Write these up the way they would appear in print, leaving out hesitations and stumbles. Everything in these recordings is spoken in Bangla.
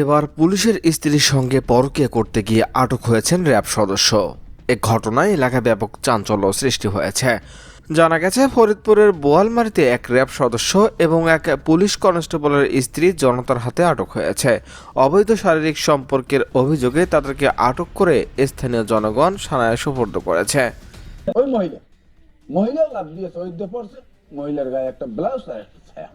এবার পুলিশের স্ত্রীর সঙ্গে পরকীয়া করতে গিয়ে আটক হয়েছেন র্যাব সদস্য। এ ঘটনায় এলাকায় ব্যাপক চাঞ্চল্য সৃষ্টি হয়েছে। জানা গেছে, ফরিদপুরের বোয়ালমারীতে এক র্যাব সদস্য এবং এক পুলিশ কনস্টেবলের স্ত্রী জনতার হাতে আটক হয়েছে। অবৈধ শারীরিক সম্পর্কের অভিযোগে তাদেরকে আটক করে স্থানীয় জনগণ থানায় সোপর্দ করেছে। ওই মহিলা লাভ দিয়েছে, ওই পড়ছে, মহিলার গায়ে একটা ব্লাউজ আর একটা ছায়া।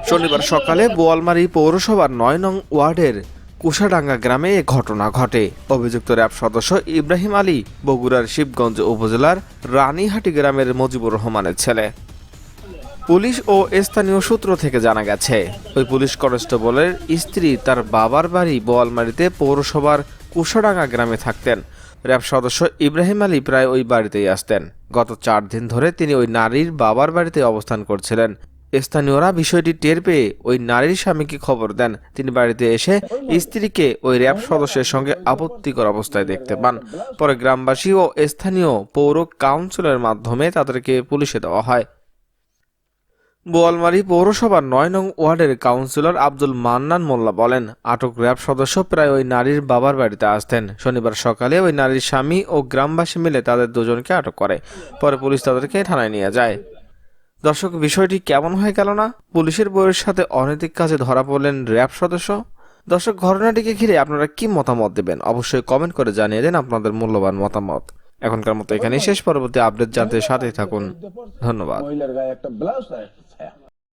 শনিবার সকালে বোয়ালমারী পৌরসভার ৯ নং ওয়ার্ডের কুশাডাঙ্গা গ্রামে এ ঘটনা ঘটে। অভিযুক্ত র্যাব সদস্য ইব্রাহিম আলী বগুড়ার শিবগঞ্জ উপজেলার রানীহাটি গ্রামের মুজিবুর রহমানের ছেলে। পুলিশ ও স্থানীয় সূত্র থেকে জানা গেছে, ওই পুলিশ কনস্টেবলের স্ত্রী তার বাবার বাড়ি বোয়ালমারীতে পৌরসভার কুশাডাঙ্গা গ্রামে থাকতেন। র্যাব সদস্য ইব্রাহিম আলী প্রায় ওই বাড়িতেই আসতেন। গত ৪ দিন ধরে তিনি ওই নারীর বাবার বাড়িতে অবস্থান করছিলেন। স্থানীয়রা বিষয়টি টের পেয়ে ওই নারীর স্বামীকে খবর দেন। তিনি বাড়িতে এসে স্ত্রীকে ওই র্যাব সদস্যের সঙ্গে আপত্তিকর অবস্থায় দেখতে পান। পরে গ্রামবাসী ও স্থানীয় পৌর কাউন্সিলের মাধ্যমে তাদেরকে পুলিশে দেওয়া হয়। বোয়ালমারী পৌরসভার ৯ নং ওয়ার্ডের কাউন্সিলর আব্দুল মান্নান মোল্লা বলেন, আটক র্যাব সদস্য প্রায় ওই নারীর বাবার বাড়িতে আসতেন। শনিবার সকালে ওই নারীর স্বামী ও গ্রামবাসী মিলে তাদের দুজনকে আটক করে। পরে পুলিশ তাদেরকে থানায় নিয়ে যায়। দর্শক, বিষয়টি কেমন হয়ে গেল না? পুলিশের বইয়ের সাথে অনৈতিক কাজে ধরা পড়লেন র্যাব সদস্য। দর্শক, ঘটনাটিকে ঘিরে আপনারা কি মতামত দেবেন অবশ্যই কমেন্ট করে জানিয়ে দেন আপনাদের মূল্যবান মতামত। এখনকার মতো এখানেই শেষ। পরবর্তী আপডেট জানতে সাথেই থাকুন। ধন্যবাদ। মহিলার গায়ে একটা ব্লাউজ আর একটা ছায়া।